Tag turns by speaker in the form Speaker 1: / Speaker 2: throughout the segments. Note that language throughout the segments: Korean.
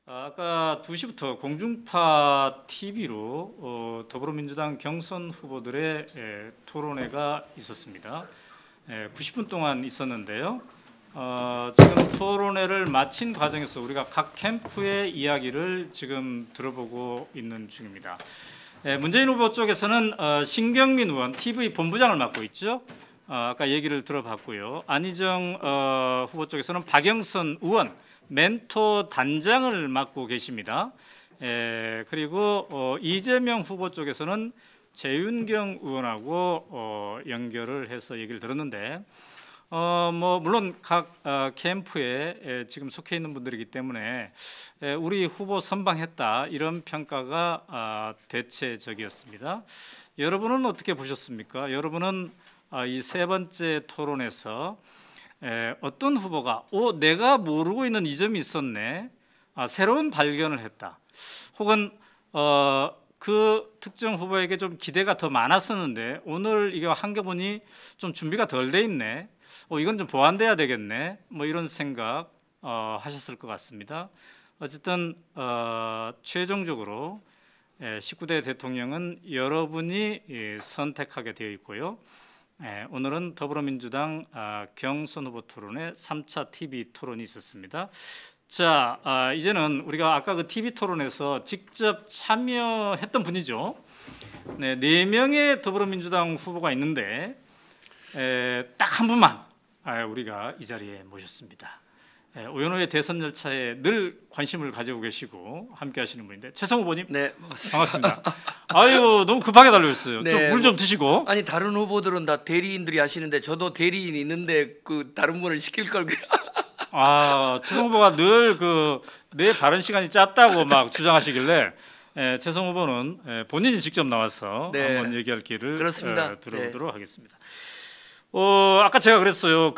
Speaker 1: 아까 2시부터 공중파 TV로 더불어민주당 경선 후보들의 토론회가 있었습니다. 90분 동안 있었는데요. 지금 토론회를 마친 과정에서 우리가 각 캠프의 이야기를 지금 들어보고 있는 중입니다. 문재인 후보 쪽에서는 신경민 의원 TV 본부장을 맡고 있죠. 아까 얘기를 들어봤고요. 안희정 후보 쪽에서는 박영선 의원 멘토 단장을 맡고 계십니다. 그리고 이재명 후보 쪽에서는 재윤경 의원하고 연결을 해서 얘기를 들었는데 물론 각 캠프에 지금 속해 있는 분들이기 때문에 우리 후보 선방했다 이런 평가가 대체적이었습니다. 여러분은 어떻게 보셨습니까? 여러분은 이 세 번째 토론에서 어떤 후보가 내가 모르고 있는 이 점이 있었네, 새로운 발견을 했다, 혹은 그 특정 후보에게 좀 기대가 더 많았었는데 오늘 이거 한 게 보니 좀 준비가 덜 돼 있네, 이건 좀 보완돼야 되겠네, 이런 생각 하셨을 것 같습니다. 어쨌든 최종적으로 19대 대통령은 여러분이 선택하게 되어 있고요. 오늘은 더불어민주당 경선 후보 토론회 3차 TV 토론이 있었습니다. 자, 이제는 우리가 아까 그 TV 토론에서 직접 참여했던 분이죠. 네, 4명의 더불어민주당 후보가 있는데 딱 한 분만 우리가 이 자리에 모셨습니다. 오연호의 대선 열차에 늘 관심을 가지고 계시고 함께 하시는 분인데 최성 후보님.
Speaker 2: 네,
Speaker 1: 반갑습니다. 아유, 너무 급하게 달려있어요.
Speaker 2: 네,
Speaker 1: 물 좀 드시고.
Speaker 2: 아니 다른 후보들은 다 대리인들이 하시는데 저도 대리인 있는데 그 다른 분을 시킬 걸.
Speaker 1: 최성 후보가 늘 내 발언 시간이 짧다고 막 주장하시길래 최성 후보는 본인이 직접 나와서
Speaker 2: 네,
Speaker 1: 한번 얘기할 기회를
Speaker 2: 그렇습니다.
Speaker 1: 들어보도록
Speaker 2: 네.
Speaker 1: 하겠습니다. 아까 제가 그랬어요.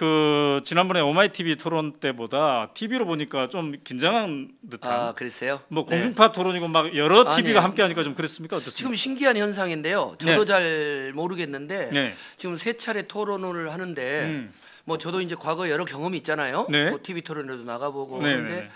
Speaker 1: 지난번에 오마이 TV 토론 때보다 TV로 보니까 좀 긴장한 듯한.
Speaker 2: 그랬어요?
Speaker 1: 공중파 토론이고 막 여러 TV가
Speaker 2: 아니에요.
Speaker 1: 함께 하니까 좀 그랬습니까? 어떻습니까?
Speaker 2: 지금 신기한 현상인데요. 저도 잘 모르겠는데
Speaker 1: 네.
Speaker 2: 지금 3차례 토론을 하는데 저도 이제 과거 여러 경험이 있잖아요.
Speaker 1: 네.
Speaker 2: TV 토론에도 나가보고
Speaker 1: 네,
Speaker 2: 하는데
Speaker 1: 네.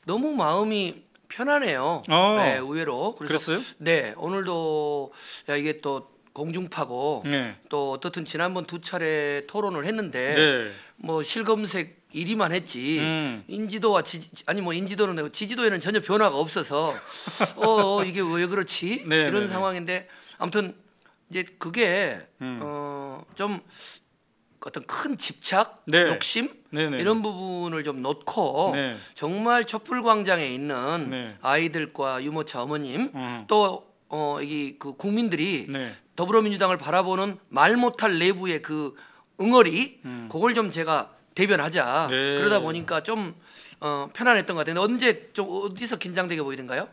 Speaker 2: 너무 마음이 편하네요. 네, 의외로.
Speaker 1: 그랬어요?
Speaker 2: 네, 오늘도 이게 또 공중파고
Speaker 1: 네.
Speaker 2: 또 어떻든 지난번 2차례 토론을 했는데
Speaker 1: 네.
Speaker 2: 실검색 1위만 했지 인지도와 인지도는 지지도에는 전혀 변화가 없어서 이게 왜 그렇지?
Speaker 1: 네,
Speaker 2: 이런
Speaker 1: 네,
Speaker 2: 상황인데 아무튼 이제 그게 좀 어떤 큰 집착,
Speaker 1: 네.
Speaker 2: 욕심
Speaker 1: 네, 네.
Speaker 2: 이런 부분을 좀 놓고
Speaker 1: 네.
Speaker 2: 정말 촛불광장에 있는
Speaker 1: 네.
Speaker 2: 아이들과 유모차 어머님 또 국민들이
Speaker 1: 네.
Speaker 2: 더불어민주당을 바라보는 말 못할 내부의 그 응어리 그걸 좀 제가 대변하자.
Speaker 1: 네.
Speaker 2: 그러다 보니까 좀 편안했던 것 같아요. 어디서 긴장되게 보이던가요?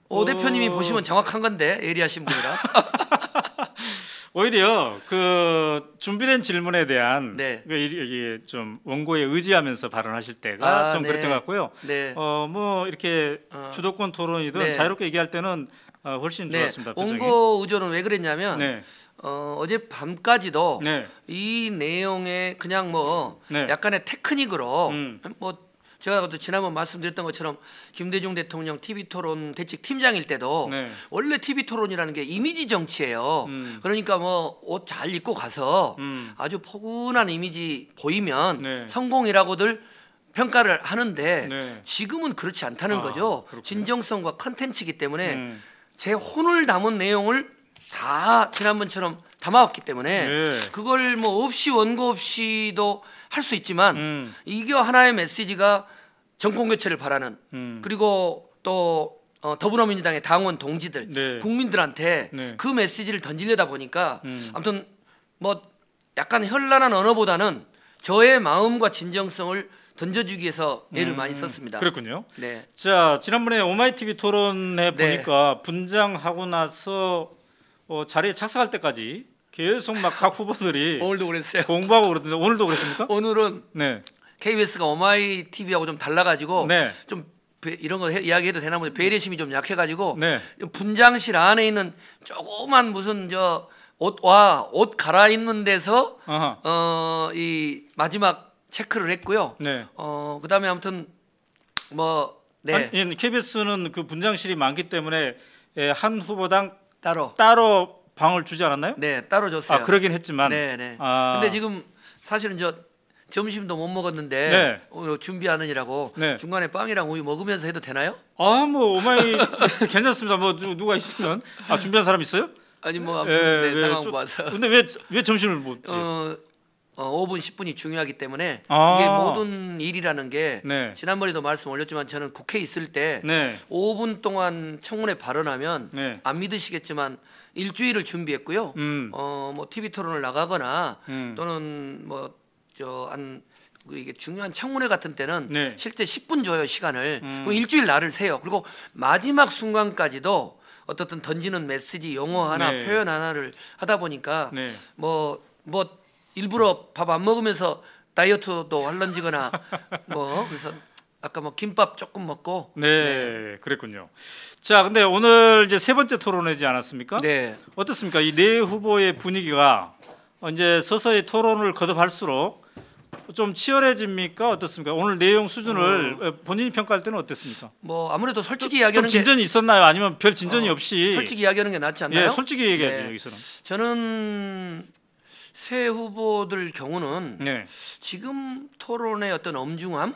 Speaker 2: 오 대표님이 보시면 정확한 건데 예리하신 분이라.
Speaker 1: 오히려 준비된 질문에 대한
Speaker 2: 네.
Speaker 1: 이게 좀 원고에 의지하면서 발언하실 때가 좀
Speaker 2: 네.
Speaker 1: 그랬던 것 같고요.
Speaker 2: 네.
Speaker 1: 이렇게 주도권 토론이든
Speaker 2: 네.
Speaker 1: 자유롭게 얘기할 때는 훨씬
Speaker 2: 네.
Speaker 1: 좋았습니다. 표정이.
Speaker 2: 원고 의존은 왜 그랬냐면
Speaker 1: 네.
Speaker 2: 어젯밤까지도
Speaker 1: 네.
Speaker 2: 이 내용에 그냥
Speaker 1: 네.
Speaker 2: 약간의 테크닉으로 제가 또 지난번 말씀드렸던 것처럼 김대중 대통령 TV 토론 대책 팀장일 때도
Speaker 1: 네.
Speaker 2: 원래 TV 토론이라는 게 이미지 정치예요. 그러니까 옷 잘 입고 가서 아주 포근한 이미지 보이면
Speaker 1: 네.
Speaker 2: 성공이라고들 평가를 하는데
Speaker 1: 네.
Speaker 2: 지금은 그렇지 않다는 거죠.
Speaker 1: 그렇군요.
Speaker 2: 진정성과 컨텐츠이기 때문에 제 혼을 담은 내용을 다 지난번처럼 담아왔기 때문에
Speaker 1: 네.
Speaker 2: 그걸 없이 원고 없이도 할 수 있지만 이게 하나의 메시지가 정권 교체를 바라는 그리고 또 더불어민주당의 당원 동지들
Speaker 1: 네.
Speaker 2: 국민들한테
Speaker 1: 네.
Speaker 2: 그 메시지를 던지려다 보니까 아무튼 약간 현란한 언어보다는 저의 마음과 진정성을 던져주기 위해서 애를 많이 썼습니다.
Speaker 1: 그렇군요.
Speaker 2: 네.
Speaker 1: 자, 지난번에 오마이 TV 토론에 보니까 분장하고 나서 자리에 착석할 때까지 계속 막 각 후보들이
Speaker 2: 오늘도 그랬어요.
Speaker 1: 공부하고 그러던데 오늘도 그랬습니까?
Speaker 2: 오늘은
Speaker 1: 네.
Speaker 2: KBS가 오마이 TV하고 좀 달라가지고
Speaker 1: 네.
Speaker 2: 좀 이런 거 이야기해도 되나 보네. 배려심이 좀 약해가지고
Speaker 1: 네.
Speaker 2: 분장실 안에 있는 조그만 무슨 옷 갈아입는 데서 이 마지막 체크를 했고요.
Speaker 1: 네.
Speaker 2: 그다음에 아무튼 네.
Speaker 1: 아니, KBS는 그 분장실이 많기 때문에 한 후보당
Speaker 2: 따로.
Speaker 1: 따로 방을 주지 않았나요?
Speaker 2: 네, 따로 줬어요.
Speaker 1: 아 그러긴 했지만.
Speaker 2: 네, 네.
Speaker 1: 아.
Speaker 2: 근데 지금 사실은 저 점심도 못 먹었는데
Speaker 1: 네.
Speaker 2: 오늘 준비하느라고
Speaker 1: 네.
Speaker 2: 중간에 빵이랑 우유 먹으면서 해도 되나요?
Speaker 1: 아 뭐 오마이 괜찮습니다. 뭐 누가 있으면 준비한 사람 있어요?
Speaker 2: 아니 뭐 아무튼 네, 상황 봐서.
Speaker 1: 근데 왜 점심을 못 드셨어요?
Speaker 2: 5분 10분이 중요하기 때문에
Speaker 1: 아.
Speaker 2: 이게 모든 일이라는 게
Speaker 1: 네.
Speaker 2: 지난번에도 말씀 올렸지만 저는 국회에 있을 때
Speaker 1: 네.
Speaker 2: 5분 동안 청문회 발언하면
Speaker 1: 네.
Speaker 2: 안 믿으시겠지만 일주일을 준비했고요. 뭐 TV 토론을 나가거나 또는 뭐 저한 이게 중요한 청문회 같은 때는
Speaker 1: 네.
Speaker 2: 실제 10분 줘요 시간을. 그럼 일주일 날을 세요. 그리고 마지막 순간까지도 어떻든 던지는 메시지 용어 하나
Speaker 1: 네.
Speaker 2: 표현 하나를 하다 보니까
Speaker 1: 네.
Speaker 2: 뭐 일부러 밥 안 먹으면서 다이어트도 할런지거나 뭐 그래서 아까 뭐 김밥 조금 먹고
Speaker 1: 네, 그랬군요. 자, 근데 오늘 이제 세 번째 토론회지 않았습니까?
Speaker 2: 네.
Speaker 1: 어떻습니까? 이 네 후보의 분위기가 이제 서서히 토론을 거듭할수록 좀 치열해집니까? 어떻습니까? 오늘 내용 수준을 본인이 평가할 때는 어땠습니까?
Speaker 2: 뭐 아무래도 솔직히
Speaker 1: 좀
Speaker 2: 이야기하는 게
Speaker 1: 진전이 있었나요? 아니면 별 진전이 없이
Speaker 2: 솔직히 이야기하는 게 낫지 않나요?
Speaker 1: 예, 솔직히 얘기하죠
Speaker 2: 네.
Speaker 1: 여기서는.
Speaker 2: 저는 새 후보들 경우는
Speaker 1: 네,
Speaker 2: 지금 토론의 어떤 엄중함,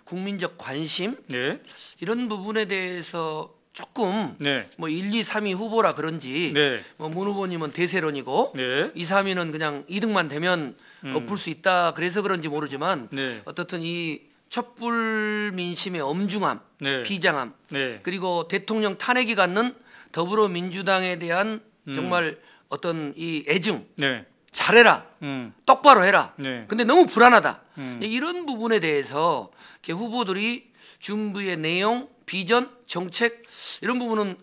Speaker 2: 국민적 관심
Speaker 1: 네,
Speaker 2: 이런 부분에 대해서 조금
Speaker 1: 네,
Speaker 2: 뭐 1, 2, 3위 후보라 그런지
Speaker 1: 네,
Speaker 2: 뭐 문 후보님은 대세론이고
Speaker 1: 네,
Speaker 2: 2, 3위는 그냥 2등만 되면 엎을 수 있다 그래서 그런지 모르지만
Speaker 1: 네,
Speaker 2: 어떻든 이 촛불 민심의 엄중함,
Speaker 1: 네,
Speaker 2: 비장함
Speaker 1: 네,
Speaker 2: 그리고 대통령 탄핵이 갖는 더불어민주당에 대한 정말 어떤 이 애증
Speaker 1: 네,
Speaker 2: 잘해라 똑바로 해라
Speaker 1: 네.
Speaker 2: 근데 너무 불안하다 이런 부분에 대해서 이렇게 후보들이 준비의 내용 비전 정책 이런 부분은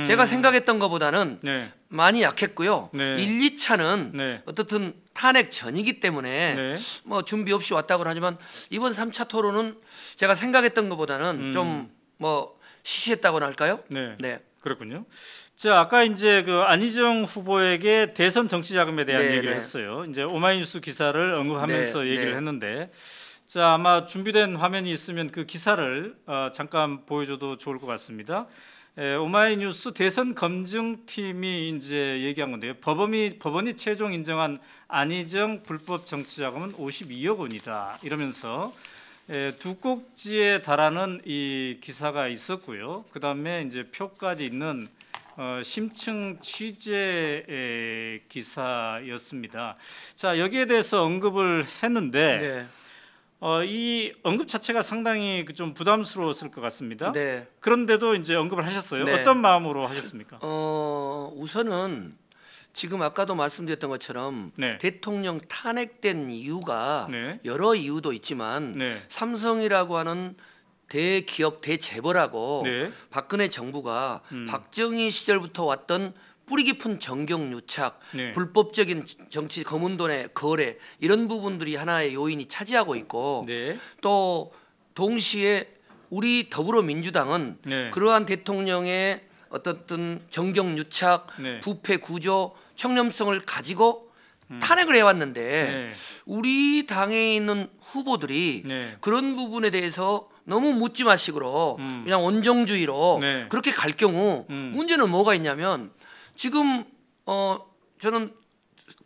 Speaker 2: 제가 생각했던 것보다는
Speaker 1: 네,
Speaker 2: 많이 약했고요.
Speaker 1: 네.
Speaker 2: 1, 2차는
Speaker 1: 네.
Speaker 2: 어떻든 탄핵 전이기 때문에
Speaker 1: 네.
Speaker 2: 뭐 준비 없이 왔다고 하지만 이번 3차 토론은 제가 생각했던 것보다는 좀 뭐 시시했다고나 할까요?
Speaker 1: 네.
Speaker 2: 네.
Speaker 1: 그렇군요. 자, 아까 이제 그 안희정 후보에게 대선 정치 자금에 대한
Speaker 2: 네,
Speaker 1: 얘기를
Speaker 2: 네.
Speaker 1: 했어요. 이제 오마이뉴스 기사를 언급하면서
Speaker 2: 네,
Speaker 1: 얘기를
Speaker 2: 네.
Speaker 1: 했는데, 자 아마 준비된 화면이 있으면 그 기사를 잠깐 보여줘도 좋을 것 같습니다. 오마이뉴스 대선 검증팀이 이제 얘기한 건데요. 법원이 최종 인정한 안희정 불법 정치 자금은 52억 원이다. 이러면서 두 꼭지에 달하는 이 기사가 있었고요. 그 다음에 이제 표까지 있는 심층 취재 기사였습니다. 자 여기에 대해서 언급을 했는데
Speaker 2: 네.
Speaker 1: 이 언급 자체가 상당히 좀 부담스러웠을 것 같습니다.
Speaker 2: 네.
Speaker 1: 그런데도 이제 언급을 하셨어요.
Speaker 2: 네.
Speaker 1: 어떤 마음으로 하셨습니까?
Speaker 2: 우선은 지금 아까도 말씀드렸던 것처럼
Speaker 1: 네.
Speaker 2: 대통령 탄핵된 이유가
Speaker 1: 네.
Speaker 2: 여러 이유도 있지만
Speaker 1: 네.
Speaker 2: 삼성이라고 하는 대기업 대재벌하고
Speaker 1: 네.
Speaker 2: 박근혜 정부가 박정희 시절부터 왔던 뿌리 깊은 정경유착,
Speaker 1: 네.
Speaker 2: 불법적인 정치 검은 돈의 거래 이런 부분들이 하나의 요인이 차지하고 있고
Speaker 1: 네.
Speaker 2: 또 동시에 우리 더불어민주당은
Speaker 1: 네.
Speaker 2: 그러한 대통령의 어떤 정경유착,
Speaker 1: 네.
Speaker 2: 부패 구조, 청렴성을 가지고 탄핵을 해왔는데
Speaker 1: 네.
Speaker 2: 우리 당에 있는 후보들이
Speaker 1: 네.
Speaker 2: 그런 부분에 대해서 너무 묻지마식으로 그냥 온정주의로
Speaker 1: 네.
Speaker 2: 그렇게 갈 경우 문제는 뭐가 있냐면 지금 저는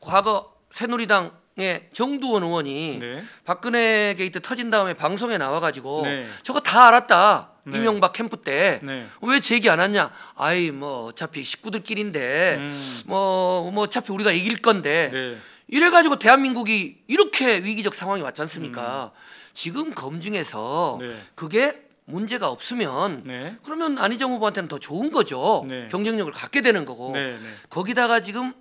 Speaker 2: 과거 새누리당의 정두원 의원이
Speaker 1: 네.
Speaker 2: 박근혜 게이트 터진 다음에 방송에 나와가지고
Speaker 1: 네.
Speaker 2: 저거 다 알았다.
Speaker 1: 네.
Speaker 2: 이명박 캠프 때
Speaker 1: 네.
Speaker 2: 왜 제기 안 왔냐? 아이 뭐 어차피 식구들끼리인데 뭐 어차피 우리가 이길 건데
Speaker 1: 네.
Speaker 2: 이래가지고 대한민국이 이렇게 위기적 상황이 왔지 않습니까? 지금 검증해서
Speaker 1: 네.
Speaker 2: 그게 문제가 없으면
Speaker 1: 네.
Speaker 2: 그러면 안희정 후보한테는 더 좋은 거죠.
Speaker 1: 네.
Speaker 2: 경쟁력을 갖게 되는 거고
Speaker 1: 네. 네.
Speaker 2: 거기다가 지금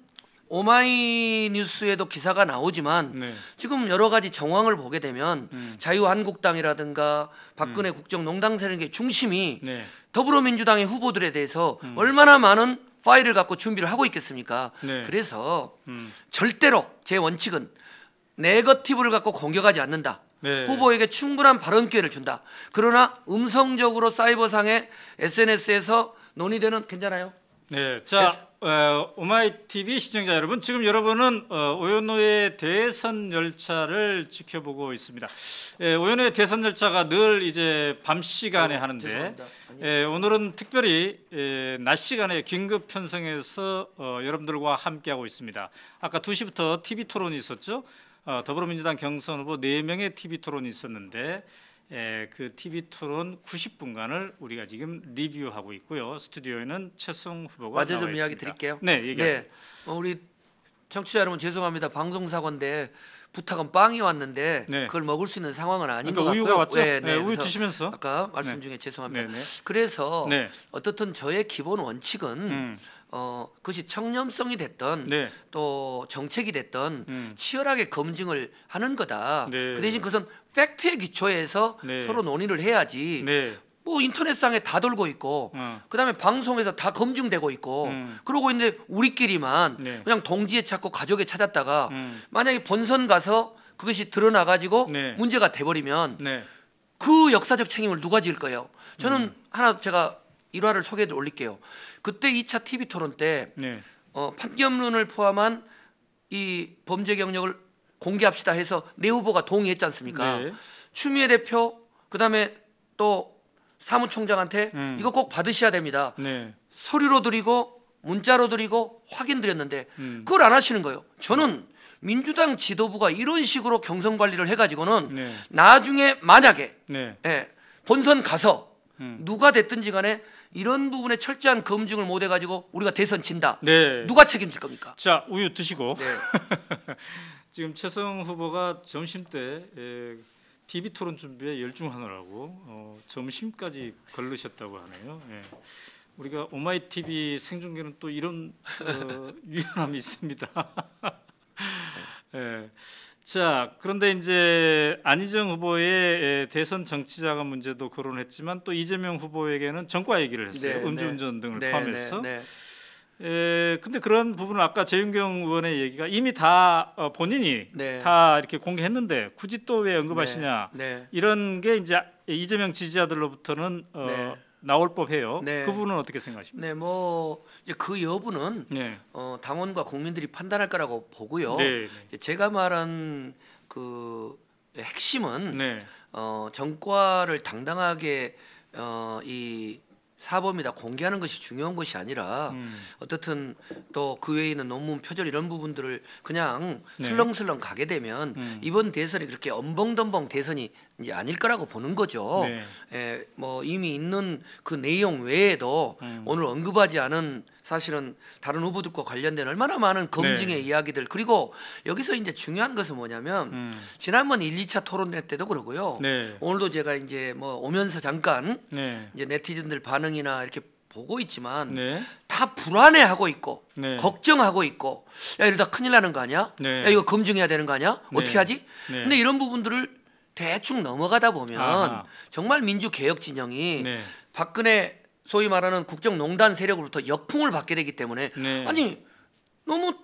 Speaker 2: 오마이뉴스에도 기사가 나오지만
Speaker 1: 네.
Speaker 2: 지금 여러 가지 정황을 보게 되면 자유한국당이라든가 박근혜 국정농단 세력의 중심이
Speaker 1: 네.
Speaker 2: 더불어민주당의 후보들에 대해서 얼마나 많은 파일을 갖고 준비를 하고 있겠습니까?
Speaker 1: 네.
Speaker 2: 그래서 절대로 제 원칙은 네거티브를 갖고 공격하지 않는다.
Speaker 1: 네.
Speaker 2: 후보에게 충분한 발언 기회를 준다. 그러나 음성적으로 사이버상의 SNS에서 논의되는 괜찮아요?
Speaker 1: 네, 자 오마이 TV 시청자 여러분, 지금 여러분은 오연호의 대선 열차를 지켜보고 있습니다. 오연호의 대선 열차가 늘 이제 밤 시간에 하는데
Speaker 2: 죄송합니다.
Speaker 1: 오늘은 특별히 낮 시간에 긴급 편성해서 여러분들과 함께하고 있습니다. 아까 2시부터 TV 토론이 있었죠. 더불어민주당 경선 후보 4명의 TV 토론이 있었는데 그 TV 토론 90분간을 우리가 지금 리뷰하고 있고요. 스튜디오에는 최성 후보가
Speaker 2: 맞아
Speaker 1: 나와
Speaker 2: 좀
Speaker 1: 있습니다.
Speaker 2: 이야기 드릴게요.
Speaker 1: 네, 얘기하세요.
Speaker 2: 네, 우리 청취자 여러분 죄송합니다. 방송사고인데 부탁은 빵이 왔는데
Speaker 1: 네.
Speaker 2: 그걸 먹을 수 있는 상황은 아닌 것
Speaker 1: 그러니까
Speaker 2: 같고요.
Speaker 1: 우유가 왔죠?
Speaker 2: 네,
Speaker 1: 네, 우유
Speaker 2: 그래서
Speaker 1: 드시면서.
Speaker 2: 아까 말씀
Speaker 1: 네.
Speaker 2: 중에 죄송합니다.
Speaker 1: 네, 네.
Speaker 2: 그래서
Speaker 1: 네.
Speaker 2: 어떻든 저의 기본 원칙은 그것이 청렴성이 됐던
Speaker 1: 네.
Speaker 2: 또 정책이 됐던 치열하게 검증을 하는 거다.
Speaker 1: 네.
Speaker 2: 그 대신 그것은 팩트에 기초해서
Speaker 1: 네.
Speaker 2: 서로 논의를 해야지.
Speaker 1: 네.
Speaker 2: 뭐 인터넷상에 다 돌고 있고 그다음에 방송에서 다 검증되고 있고 그러고 있는데 우리끼리만
Speaker 1: 네.
Speaker 2: 그냥 동지에 찾고 가족에 찾았다가 만약에 본선 가서 그것이 드러나 가지고
Speaker 1: 네.
Speaker 2: 문제가 돼버리면
Speaker 1: 네.
Speaker 2: 그 역사적 책임을 누가 질 거예요? 저는 하나 제가 일화를 소개해 올릴게요. 그때 2차 TV 토론 때
Speaker 1: 네.
Speaker 2: 판결문을 포함한 이 범죄 경력을 공개합시다 해서 내 후보가 동의했지 않습니까?
Speaker 1: 네.
Speaker 2: 추미애 대표 그다음에 또 사무총장한테 이거 꼭 받으셔야 됩니다.
Speaker 1: 네.
Speaker 2: 서류로 드리고 문자로 드리고 확인 드렸는데 그걸 안 하시는 거예요. 저는 민주당 지도부가 이런 식으로 경선 관리를 해가지고는
Speaker 1: 네.
Speaker 2: 나중에 만약에
Speaker 1: 네.
Speaker 2: 본선 가서 누가 됐든지 간에 이런 부분에 철저한 검증을 못 해가지고 우리가 대선 진다.
Speaker 1: 네.
Speaker 2: 누가 책임질 겁니까?
Speaker 1: 자, 우유 드시고.
Speaker 2: 네.
Speaker 1: 지금 최성 후보가 점심 때 TV 토론 준비에 열중하느라고 점심까지 걸르셨다고 하네요. 예. 우리가 오마이 TV 생중계는 또 이런 유연함이 있습니다. 예. 자, 그런데 이제 안희정 후보의 대선 정치자금 문제도 거론했지만 또 이재명 후보에게는 전과 얘기를 했어요.
Speaker 2: 네,
Speaker 1: 음주운전 등을
Speaker 2: 네,
Speaker 1: 포함해서.
Speaker 2: 네,
Speaker 1: 근데 그런 부분은 아까 재윤경 의원의 얘기가 이미 다 본인이
Speaker 2: 네.
Speaker 1: 다 이렇게 공개했는데 굳이 또 왜 언급하시냐
Speaker 2: 네.
Speaker 1: 이런 게 이제 이재명 지지자들로부터는
Speaker 2: 네.
Speaker 1: 나올 법해요.
Speaker 2: 네.
Speaker 1: 그 부분은 어떻게 생각하십니까?
Speaker 2: 네, 뭐 이제 그 여부는
Speaker 1: 네.
Speaker 2: 당원과 국민들이 판단할 거라고 보고요.
Speaker 1: 네.
Speaker 2: 이제 제가 말한 그 핵심은
Speaker 1: 네.
Speaker 2: 정과를 당당하게 이 사범이다 공개하는 것이 중요한 것이 아니라 어떻든 또 그 외에 있는 논문 표절 이런 부분들을 그냥
Speaker 1: 네.
Speaker 2: 슬렁슬렁 가게 되면 이번 대선이 그렇게 엄벙덤벙 대선이 이제 아닐 거라고 보는 거죠.
Speaker 1: 네.
Speaker 2: 뭐 이미 있는 그 내용 외에도 오늘 언급하지 않은 사실은 다른 후보들과 관련된 얼마나 많은 검증의
Speaker 1: 네.
Speaker 2: 이야기들 그리고 여기서 이제 중요한 것은 뭐냐면 지난번 1, 2차 토론회 때도 그러고요.
Speaker 1: 네.
Speaker 2: 오늘도 제가 이제 뭐 오면서 잠깐
Speaker 1: 네.
Speaker 2: 이제 네티즌들 반응이나 이렇게 보고 있지만
Speaker 1: 네.
Speaker 2: 다 불안해하고 있고
Speaker 1: 네.
Speaker 2: 걱정하고 있고 야 이러다 큰일 나는 거 아니야?
Speaker 1: 네.
Speaker 2: 야 이거 검증해야 되는 거 아니야?
Speaker 1: 네.
Speaker 2: 어떻게 하지?
Speaker 1: 네.
Speaker 2: 근데 이런 부분들을 대충 넘어가다 보면
Speaker 1: 아하.
Speaker 2: 정말 민주개혁 진영이
Speaker 1: 네.
Speaker 2: 박근혜 소위 말하는 국정농단 세력으로부터 역풍을 받게 되기 때문에
Speaker 1: 네.
Speaker 2: 아니 너무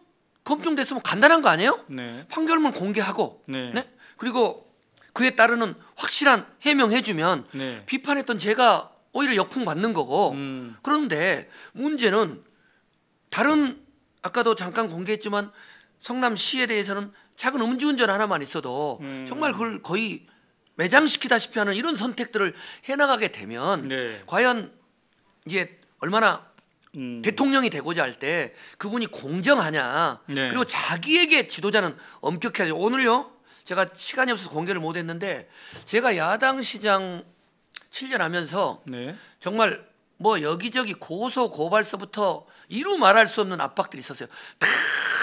Speaker 2: 검증됐으면 간단한 거 아니에요?
Speaker 1: 네.
Speaker 2: 판결문 공개하고
Speaker 1: 네.
Speaker 2: 네? 그리고 그에 따르는 확실한 해명해주면
Speaker 1: 네.
Speaker 2: 비판했던 제가 오히려 역풍 받는 거고 그런데 문제는 다른 아까도 잠깐 공개했지만 성남시에 대해서는 작은 음주운전 하나만 있어도 정말 그걸 거의 매장시키다시피 하는 이런 선택들을 해나가게 되면
Speaker 1: 네.
Speaker 2: 과연 이제 얼마나 대통령이 되고자 할 때 그분이 공정하냐
Speaker 1: 네.
Speaker 2: 그리고 자기에게 지도자는 엄격해야 오늘요 제가 시간이 없어서 공개를 못했는데 제가 야당 시장 7년 하면서
Speaker 1: 네.
Speaker 2: 정말 뭐 여기저기 고소 고발서부터 이루 말할 수 없는 압박들이 있었어요. 다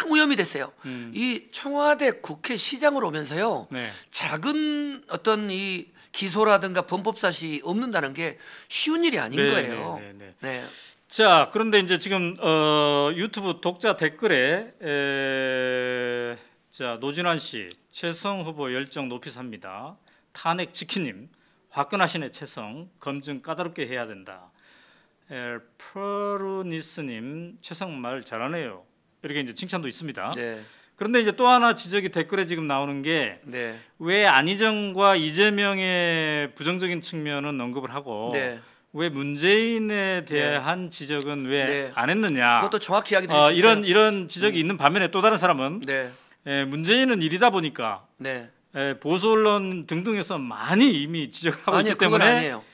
Speaker 2: 무혐의 됐어요. 이 청와대 국회 시장으로 오면서요.
Speaker 1: 네.
Speaker 2: 작은 어떤 이 기소라든가 범법 사실이 없는다는 게 쉬운 일이 아닌
Speaker 1: 네,
Speaker 2: 거예요.
Speaker 1: 네, 네,
Speaker 2: 네.
Speaker 1: 자, 그런데 이제 지금 유튜브 독자 댓글에 자, 노진환 씨, 최성 후보 열정 높이 삽니다. 탄핵 지키님, 화끈하시네 최성, 검증 까다롭게 해야 된다. 프로니스님, 최성 말 잘하네요. 이렇게 이제 칭찬도 있습니다.
Speaker 2: 네.
Speaker 1: 그런데 이제 또 하나 지적이 댓글에 지금 나오는 게 왜
Speaker 2: 네.
Speaker 1: 안희정과 이재명의 부정적인 측면은 언급을 하고
Speaker 2: 네.
Speaker 1: 왜 문재인에 대한 지적은 왜 안 했느냐?
Speaker 2: 그것도 정확히 이야기 드릴 수 있어요.
Speaker 1: 이런 지적이 있는 반면에 또 다른 사람은
Speaker 2: 네.
Speaker 1: 문재인은 일이다 보니까
Speaker 2: 네.
Speaker 1: 보수 언론 등등에서 많이 이미 지적을 하고
Speaker 2: 아니요,
Speaker 1: 있기
Speaker 2: 그건
Speaker 1: 때문에
Speaker 2: 아니에요.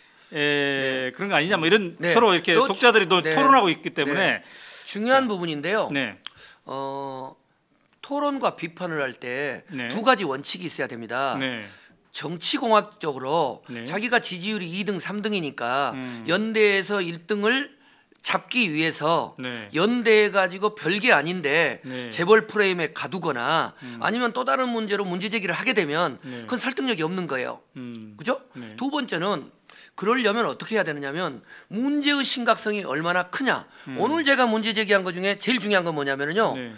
Speaker 1: 그런 거 아니냐 뭐 이런
Speaker 2: 네.
Speaker 1: 서로 이렇게
Speaker 2: 그렇죠.
Speaker 1: 독자들이 또
Speaker 2: 네.
Speaker 1: 토론하고 있기 때문에
Speaker 2: 네. 중요한 부분인데요.
Speaker 1: 네.
Speaker 2: 토론과 비판을 할 때
Speaker 1: 네.
Speaker 2: 두 가지 원칙이 있어야 됩니다.
Speaker 1: 네.
Speaker 2: 정치공학적으로
Speaker 1: 네.
Speaker 2: 자기가 지지율이 2등, 3등이니까 연대에서 1등을 잡기 위해서
Speaker 1: 네.
Speaker 2: 연대해 가지고 별게 아닌데
Speaker 1: 네.
Speaker 2: 재벌 프레임에 가두거나 아니면 또 다른 문제로 문제 제기를 하게 되면
Speaker 1: 네.
Speaker 2: 그건 설득력이 없는 거예요. 그죠?
Speaker 1: 네.
Speaker 2: 두 번째는 그러려면 어떻게 해야 되느냐면 문제의 심각성이 얼마나 크냐. 오늘 제가 문제 제기한 것 중에 제일 중요한 건 뭐냐면요.
Speaker 1: 네.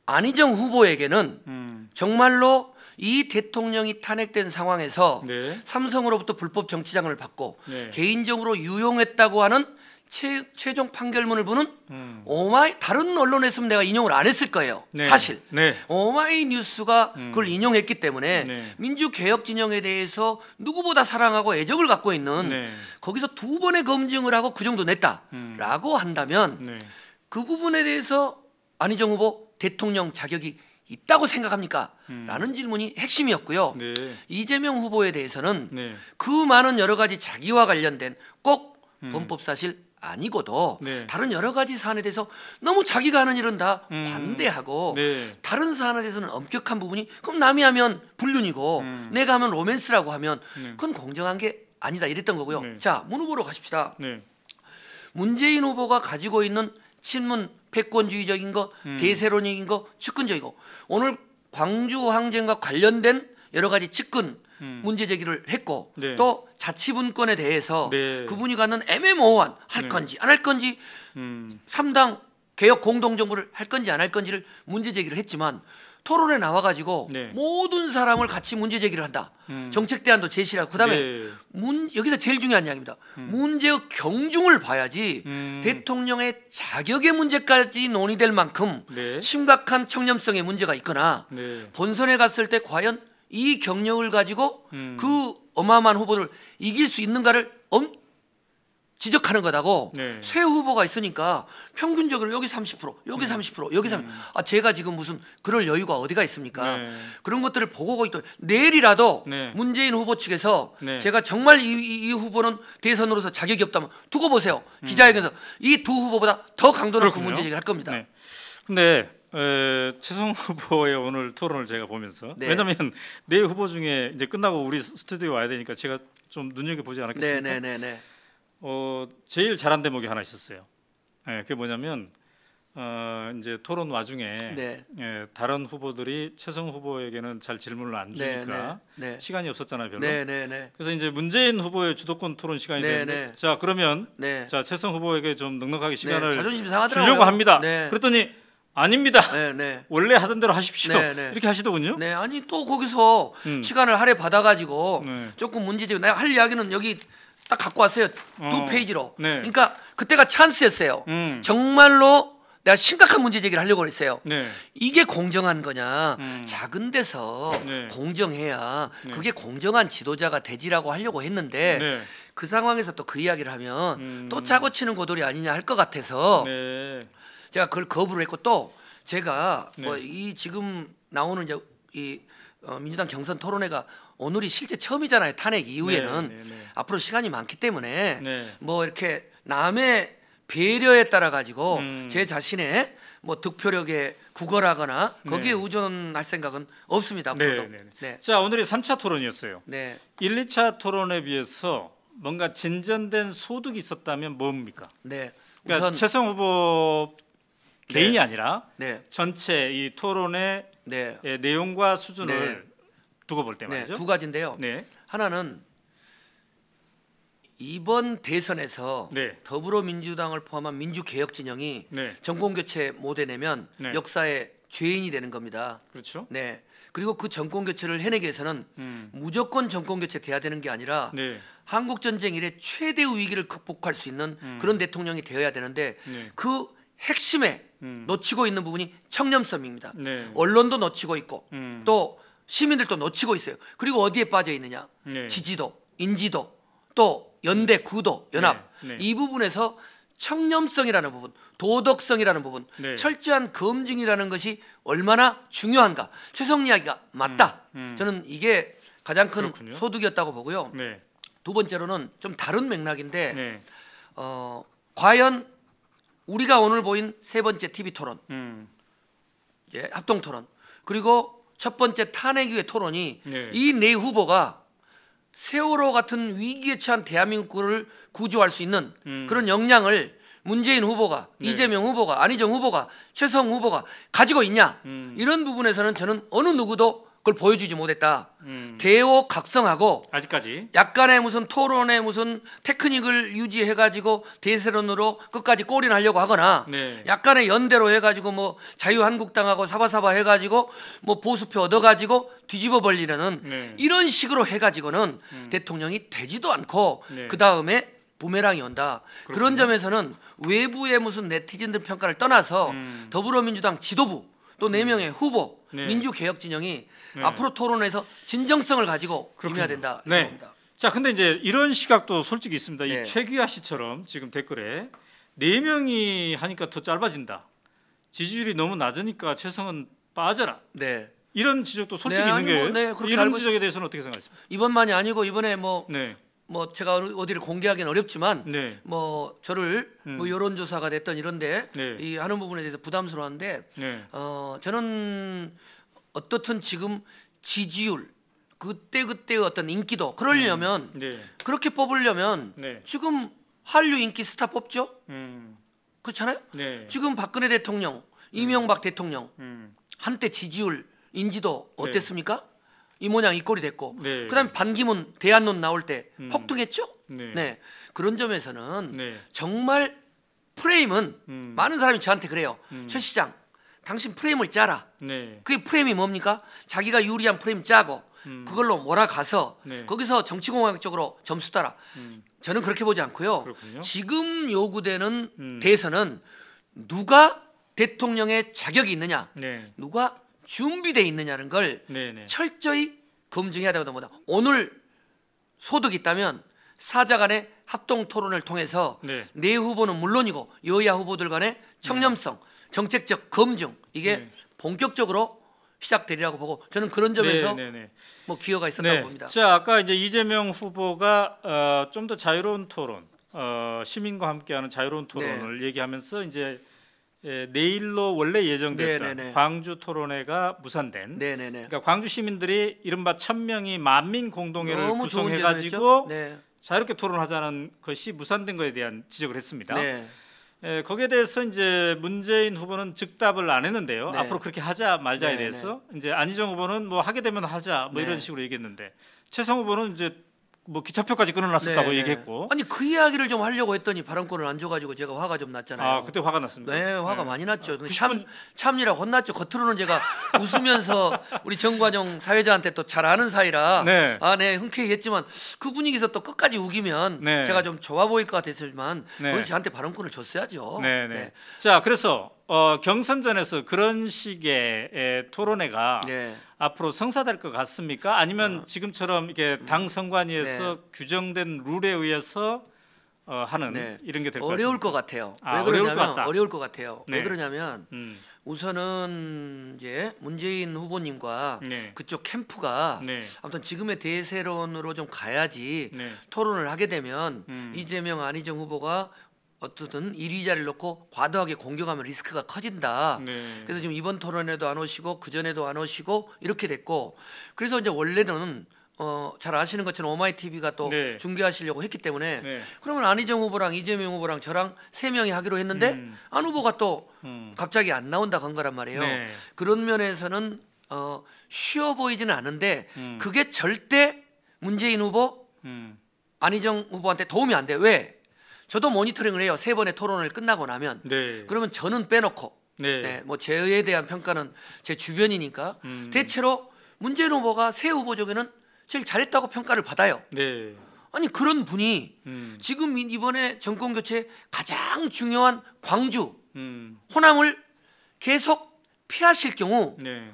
Speaker 2: 안희정 후보에게는 정말로 이 대통령이 탄핵된 상황에서
Speaker 1: 네.
Speaker 2: 삼성으로부터 불법 정치자금을 받고
Speaker 1: 네.
Speaker 2: 개인적으로 유용했다고 하는 최종 판결문을 보는 다른 언론에서는 내가 인용을 안 했을 거예요.
Speaker 1: 네.
Speaker 2: 사실
Speaker 1: 네.
Speaker 2: 오마이뉴스가 그걸 인용했기 때문에
Speaker 1: 네.
Speaker 2: 민주개혁 진영에 대해서 누구보다 사랑하고 애정을 갖고 있는
Speaker 1: 네.
Speaker 2: 거기서 두 번의 검증을 하고 그 정도 냈다라고 한다면
Speaker 1: 네.
Speaker 2: 그 부분에 대해서 안희정 후보 대통령 자격이 있다고 생각합니까? 라는 질문이 핵심이었고요.
Speaker 1: 네.
Speaker 2: 이재명 후보에 대해서는
Speaker 1: 네.
Speaker 2: 그 많은 여러 가지 자기와 관련된 꼭 범법 사실 아니고도
Speaker 1: 네.
Speaker 2: 다른 여러 가지 사안에 대해서 너무 자기가 하는 일은 다 관대하고
Speaker 1: 네.
Speaker 2: 다른 사안에 대해서는 엄격한 부분이 그럼 남이 하면 불륜이고 내가 하면 로맨스라고 하면 그건 공정한 게 아니다 이랬던 거고요.
Speaker 1: 네.
Speaker 2: 자, 문 후보로 가십시다.
Speaker 1: 네.
Speaker 2: 문재인 후보가 가지고 있는 친문 패권주의적인 거, 대세론적인 거, 측근적이고 오늘 광주 항쟁과 관련된 여러 가지 측근 문제 제기를 했고
Speaker 1: 네.
Speaker 2: 또 자치분권에 대해서
Speaker 1: 네.
Speaker 2: 그분이 갖는 애매모호한 할
Speaker 1: 네.
Speaker 2: 건지 안 할 건지 3당 개혁 공동정부를 할 건지 안 할 건지를 문제 제기를 했지만 토론에 나와가지고
Speaker 1: 네.
Speaker 2: 모든 사람을 같이 문제 제기를 한다. 정책 대안도 제시를 하고 그다음에
Speaker 1: 네.
Speaker 2: 여기서 제일 중요한 이야기입니다. 문제의 경중을 봐야지 대통령의 자격의 문제까지 논의될 만큼
Speaker 1: 네.
Speaker 2: 심각한 청렴성의 문제가 있거나
Speaker 1: 네.
Speaker 2: 본선에 갔을 때 과연 이 경력을 가지고 그 어마어마한 후보를 이길 수 있는가를 지적하는 거다고.
Speaker 1: 네.
Speaker 2: 새 후보가 있으니까 평균적으로 여기 30%, 여기 30%, 여기 30%. 제가 지금 무슨 그럴 여유가 어디가 있습니까?
Speaker 1: 네.
Speaker 2: 그런 것들을 보고 있던 내일이라도
Speaker 1: 네.
Speaker 2: 문재인 후보 측에서
Speaker 1: 네.
Speaker 2: 제가 정말 이 후보는 대선으로서 자격이 없다면 두고 보세요. 기자회견에서 이 두 후보보다 더 강도 높은
Speaker 1: 그렇군요.
Speaker 2: 문제 제기를 할 겁니다.
Speaker 1: 네. 근데 최성 후보의 오늘 토론을 제가 보면서
Speaker 2: 네.
Speaker 1: 왜냐하면 네 후보 중에 이제 끝나고 우리 스튜디오 와야 되니까 제가 좀 눈여겨 보지 않았겠습니까?
Speaker 2: 네네네네.
Speaker 1: 제일 잘한 대목이 하나 있었어요. 그게 뭐냐면 이제 토론 와중에
Speaker 2: 네.
Speaker 1: 다른 후보들이 최성 후보에게는 잘 질문을 안 주니까
Speaker 2: 네, 네.
Speaker 1: 시간이 없었잖아요, 별로.
Speaker 2: 네네네.
Speaker 1: 그래서 이제 문재인 후보의 주도권 토론 시간이
Speaker 2: 네,
Speaker 1: 되는데,
Speaker 2: 네.
Speaker 1: 자 그러면
Speaker 2: 네.
Speaker 1: 자 최성 후보에게 좀 넉넉하게 시간을
Speaker 2: 자존심 상하더라고요.
Speaker 1: 주려고 합니다.
Speaker 2: 네.
Speaker 1: 그랬더니 아닙니다.
Speaker 2: 네네.
Speaker 1: 원래 하던 대로 하십시오.
Speaker 2: 네, 네.
Speaker 1: 이렇게 하시더군요.
Speaker 2: 네, 아니 또 거기서 시간을 할애 받아가지고
Speaker 1: 네.
Speaker 2: 조금 문제제기. 내가 할 이야기는 여기 딱 갖고 왔어요. 두 페이지로.
Speaker 1: 네.
Speaker 2: 그러니까 그때가 찬스였어요.
Speaker 1: 음.
Speaker 2: 정말로 내가 심각한 문제 제기를 하려고 했어요.
Speaker 1: 네.
Speaker 2: 이게 공정한 거냐? 작은 데서
Speaker 1: 네.
Speaker 2: 공정해야 그게 공정한 지도자가 되지라고 하려고 했는데
Speaker 1: 네.
Speaker 2: 그 상황에서 또 그 이야기를 하면 또 짜고 치는 고돌이 아니냐 할 것 같아서
Speaker 1: 네.
Speaker 2: 제가 그걸 거부를 했고 또 제가
Speaker 1: 네.
Speaker 2: 뭐 이 지금 나오는 이제 이 민주당 경선 토론회가 오늘이 실제 처음이잖아요. 탄핵 이후에는
Speaker 1: 네, 네, 네.
Speaker 2: 앞으로 시간이 많기 때문에
Speaker 1: 네.
Speaker 2: 뭐 이렇게 남의 배려에 따라 가지고
Speaker 1: 음.
Speaker 2: 제 자신의 뭐 득표력에 구걸하거나 거기에
Speaker 1: 네.
Speaker 2: 의존할 생각은 없습니다.
Speaker 1: 네,
Speaker 2: 앞으로도.
Speaker 1: 네, 네.
Speaker 2: 네.
Speaker 1: 자 오늘이 3차 토론이었어요.
Speaker 2: 네.
Speaker 1: 1, 2차 토론에 비해서 뭔가 진전된 소득이 있었다면 뭡니까?
Speaker 2: 네.
Speaker 1: 그러니까
Speaker 2: 우선
Speaker 1: 최성 후보 개인이 아니라
Speaker 2: 네.
Speaker 1: 전체 이 토론의
Speaker 2: 네.
Speaker 1: 내용과 수준을
Speaker 2: 네.
Speaker 1: 두고 볼 때
Speaker 2: 네.
Speaker 1: 말이죠.
Speaker 2: 두 가지인데요.
Speaker 1: 네.
Speaker 2: 하나는 이번 대선에서
Speaker 1: 네.
Speaker 2: 더불어민주당을 포함한 민주개혁 진영이
Speaker 1: 네.
Speaker 2: 정권 교체 못 해내면
Speaker 1: 네.
Speaker 2: 역사의 죄인이 되는 겁니다.
Speaker 1: 그렇죠.
Speaker 2: 네. 그리고 그 정권 교체를 해내기 위해서는 무조건 정권 교체 돼야 되는 게 아니라
Speaker 1: 네.
Speaker 2: 한국 전쟁 이래 최대의 위기를 극복할 수 있는 그런 대통령이 되어야 되는데
Speaker 1: 네.
Speaker 2: 그 핵심에 놓치고 있는 부분이 청렴성입니다.
Speaker 1: 네.
Speaker 2: 언론도 놓치고 있고
Speaker 1: 음.
Speaker 2: 또 시민들도 놓치고 있어요. 그리고 어디에 빠져 있느냐?
Speaker 1: 네.
Speaker 2: 지지도, 인지도, 또 연대, 구도, 연합
Speaker 1: 네.
Speaker 2: 이 부분에서 청렴성이라는 부분, 도덕성이라는 부분,
Speaker 1: 네.
Speaker 2: 철저한 검증이라는 것이 얼마나 중요한가. 최성리 이야기가 맞다. 저는 이게 가장 큰
Speaker 1: 그렇군요.
Speaker 2: 소득이었다고 보고요.
Speaker 1: 네.
Speaker 2: 두 번째로는 좀 다른 맥락인데
Speaker 1: 네.
Speaker 2: 과연 우리가 오늘 보인 세 번째 TV 토론, 이제 합동 토론, 그리고 첫 번째 탄핵 이후의 토론이
Speaker 1: 네.
Speaker 2: 이 네 후보가 세월호 같은 위기에 처한 대한민국을 구조할 수 있는 그런 역량을 문재인 후보가,
Speaker 1: 네.
Speaker 2: 이재명 후보가, 안희정 후보가, 최성우 후보가 가지고 있냐, 이런 부분에서는 저는 어느 누구도 그걸 보여주지 못했다. 대호각성하고
Speaker 1: 아직까지.
Speaker 2: 약간의 무슨 토론의 무슨 테크닉을 유지해가지고 대세론으로 끝까지 골인하려고 하거나
Speaker 1: 네.
Speaker 2: 약간의 연대로 해가지고 뭐 자유한국당하고 사바사바 해가지고 뭐 보수표 얻어가지고 뒤집어 버리려는
Speaker 1: 네.
Speaker 2: 이런 식으로 해가지고는 대통령이 되지도 않고
Speaker 1: 네.
Speaker 2: 그 다음에 부메랑이 온다. 그런 점에서는 외부의 무슨 네티즌들 평가를 떠나서 더불어민주당 지도부 또 4명의 후보
Speaker 1: 네.
Speaker 2: 민주개혁진영이
Speaker 1: 네.
Speaker 2: 앞으로 토론에서 진정성을 가지고 임해야 된다.
Speaker 1: 네.
Speaker 2: 이렇게 봅니다.
Speaker 1: 자, 근데 이제 이런 시각도 솔직히 있습니다.
Speaker 2: 네.
Speaker 1: 이 최규하 씨처럼 지금 댓글에 4명이 하니까 더 짧아진다. 지지율이 너무 낮으니까 최성은 빠져라.
Speaker 2: 네.
Speaker 1: 이런 지적도 솔직히
Speaker 2: 네,
Speaker 1: 있는
Speaker 2: 아니, 뭐,
Speaker 1: 거예요.
Speaker 2: 네, 그렇게
Speaker 1: 이런
Speaker 2: 알고
Speaker 1: 지적에 대해서는 어떻게 생각하십니까?
Speaker 2: 이번만이 아니고 이번에 뭐
Speaker 1: 네.
Speaker 2: 제가 어디를 공개하기는 어렵지만
Speaker 1: 네.
Speaker 2: 뭐 저를 뭐 여론조사가 됐던 이런데
Speaker 1: 네.
Speaker 2: 이 하는 부분에 대해서 부담스러운데
Speaker 1: 네.
Speaker 2: 저는 어떻든 지금 지지율 그때의 어떤 인기도 그러려면
Speaker 1: 네.
Speaker 2: 그렇게 뽑으려면
Speaker 1: 네.
Speaker 2: 지금 한류 인기 스타 뽑죠? 그렇잖아요?
Speaker 1: 네.
Speaker 2: 지금 박근혜 대통령, 이명박 대통령
Speaker 1: 음.
Speaker 2: 한때 지지율 인지도 어땠습니까? 이 모양 이 꼴이 됐고
Speaker 1: 네.
Speaker 2: 그다음에 반기문 대안론 나올 때 폭등했죠?
Speaker 1: 네.
Speaker 2: 네. 그런 점에서는
Speaker 1: 네.
Speaker 2: 정말 프레임은 많은 사람이 저한테 그래요. 최 시장 당신 프레임을 짜라.
Speaker 1: 네.
Speaker 2: 그게 프레임이 뭡니까? 자기가 유리한 프레임 짜고 그걸로 몰아가서
Speaker 1: 네.
Speaker 2: 거기서 정치공학적으로 점수 따라. 저는 그렇게 보지 않고요.
Speaker 1: 그렇군요.
Speaker 2: 지금 요구되는 대선은 누가 대통령의 자격이 있느냐,
Speaker 1: 네.
Speaker 2: 누가 준비돼 있느냐는 걸
Speaker 1: 네. 네.
Speaker 2: 철저히 검증해야 되고 봅니다. 오늘 소득이 있다면 사자 간의 합동 토론을 통해서
Speaker 1: 네.
Speaker 2: 내 후보는 물론이고 여야 후보들 간의 청렴성, 정책적 검증 이게
Speaker 1: 네.
Speaker 2: 본격적으로 시작되리라고 보고 저는 그런 점에서
Speaker 1: 네.
Speaker 2: 뭐 기여가 있었다고
Speaker 1: 네.
Speaker 2: 봅니다.
Speaker 1: 자, 아까 이제 이재명 후보가 좀 더 자유로운 토론, 시민과 함께하는 자유로운 토론을 얘기하면서 이제 내일로 원래 예정됐던
Speaker 2: 네네네.
Speaker 1: 광주 토론회가 무산된.
Speaker 2: 네네네.
Speaker 1: 그러니까 광주 시민들이 이른바 1000명이 만민 공동회를
Speaker 2: 너무 좋은
Speaker 1: 구성해가지고
Speaker 2: 제안이었죠? 네.
Speaker 1: 자유롭게 토론하자는 것이 무산된 것에 대한 지적을 했습니다.
Speaker 2: 네.
Speaker 1: 거기에 대해서 이제 문재인 후보는 즉답을 안 했는데요.
Speaker 2: 네.
Speaker 1: 앞으로 그렇게 하자 말자에
Speaker 2: 네,
Speaker 1: 대해서 이제 안희정 후보는 뭐 하게 되면 하자 뭐
Speaker 2: 네.
Speaker 1: 이런 식으로 얘기했는데 최성 후보는 이제 뭐 기차표까지 끊어놨었다고
Speaker 2: 네,
Speaker 1: 얘기했고.
Speaker 2: 아니 그 이야기를 좀 하려고 했더니 발언권을 안 줘가지고 제가 화가 좀 났잖아요.
Speaker 1: 아, 그때 화가 났습니다.
Speaker 2: 네, 화가 많이 났죠. 근데
Speaker 1: 90분
Speaker 2: 참이라 혼났죠. 겉으로는 제가 웃으면서 우리 정관용 사회자한테 또 잘 아는 사이라
Speaker 1: 네.
Speaker 2: 네, 흔쾌히 했지만 그 분위기에서 또 끝까지 우기면
Speaker 1: 네.
Speaker 2: 제가 좀 좋아 보일 것 같았지만
Speaker 1: 네.
Speaker 2: 거기서 저한테 발언권을 줬어야죠.
Speaker 1: 네. 자, 그래서 경선전에서 그런 식의 토론회가
Speaker 2: 네.
Speaker 1: 앞으로 성사될 것 같습니까? 아니면 지금처럼 이게 당 선관위에서 규정된 룰에 의해서 하는
Speaker 2: 네.
Speaker 1: 이런 게 될 것 같습니까?
Speaker 2: 어려울 것 같아요.
Speaker 1: 아,
Speaker 2: 왜 그러냐면
Speaker 1: 어려울 것 같다.
Speaker 2: 어려울 것 같아요.
Speaker 1: 네.
Speaker 2: 왜 그러냐면
Speaker 1: 음.
Speaker 2: 우선은 이제 문재인 후보님과
Speaker 1: 네.
Speaker 2: 그쪽 캠프가
Speaker 1: 네.
Speaker 2: 아무튼 지금의 대세론으로 좀 가야지
Speaker 1: 네.
Speaker 2: 토론을 하게 되면 이재명 안희정 후보가 어떻든 1위 자리를 놓고 과도하게 공격하면 리스크가 커진다.
Speaker 1: 네.
Speaker 2: 그래서 지금 이번 토론에도 안 오시고 그 전에도 안 오시고 이렇게 됐고 그래서 이제 원래는 잘 아시는 것처럼 오마이TV가 또
Speaker 1: 네.
Speaker 2: 중계하시려고 했기 때문에
Speaker 1: 네.
Speaker 2: 그러면 안희정 후보랑 이재명 후보랑 저랑 3명이 하기로 했는데 안 후보가 또 갑자기 안 나온다 건 거란 말이에요.
Speaker 1: 네.
Speaker 2: 그런 면에서는 쉬워 보이지는 않은데 그게 절대 문재인 후보 안희정 후보한테 도움이 안 돼. 왜? 저도 모니터링을 해요. 3번의 토론을 끝나고 나면
Speaker 1: 네.
Speaker 2: 그러면 저는 빼놓고
Speaker 1: 네.
Speaker 2: 뭐 제에 대한 평가는 제 주변이니까 대체로 문재인 후보가 새 후보 중에는 제일 잘했다고 평가를 받아요.
Speaker 1: 네.
Speaker 2: 아니 그런 분이 지금 이번에 정권 교체 가장 중요한 광주 호남을 계속 피하실 경우
Speaker 1: 네.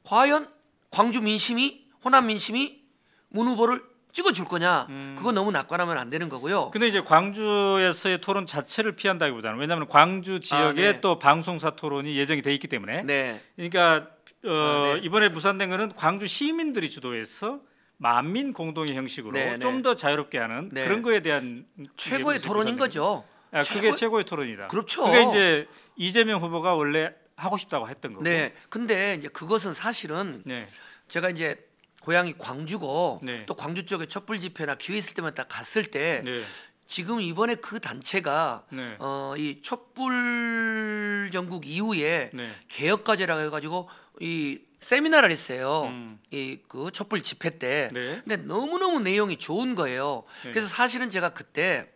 Speaker 2: 과연 광주 민심이 호남 민심이 문 후보를 찍어줄 거냐? 그거 너무 낙관하면 안 되는 거고요.
Speaker 1: 근데 이제 광주에서의 토론 자체를 피한다기보다는 왜냐하면 광주 지역에
Speaker 2: 네.
Speaker 1: 또 방송사 토론이 예정이 돼 있기 때문에
Speaker 2: 네.
Speaker 1: 그러니까
Speaker 2: 네.
Speaker 1: 이번에 무산된 거는 광주 시민들이 주도해서 만민 공동의 형식으로
Speaker 2: 네,
Speaker 1: 좀 더 자유롭게 하는
Speaker 2: 네.
Speaker 1: 그런 거에 대한
Speaker 2: 최고의 토론인 거죠.
Speaker 1: 그게 최고의 토론이다.
Speaker 2: 그렇죠.
Speaker 1: 그게 이제 이재명 후보가 원래 하고 싶다고 했던 거고.
Speaker 2: 네. 근데 이제 그것은 사실은
Speaker 1: 네.
Speaker 2: 제가 이제 고향이 광주고
Speaker 1: 네.
Speaker 2: 또 광주 쪽에 촛불 집회나 기회 있을 때마다 갔을 때
Speaker 1: 네.
Speaker 2: 지금 이번에 그 단체가
Speaker 1: 네.
Speaker 2: 이 촛불 전국 이후에
Speaker 1: 네.
Speaker 2: 개혁과제라고 해가지고 이 세미나를 했어요.
Speaker 1: 음.
Speaker 2: 이 그 촛불 집회 때.
Speaker 1: 네.
Speaker 2: 근데 너무너무 내용이 좋은 거예요.
Speaker 1: 네.
Speaker 2: 그래서 사실은 제가 그때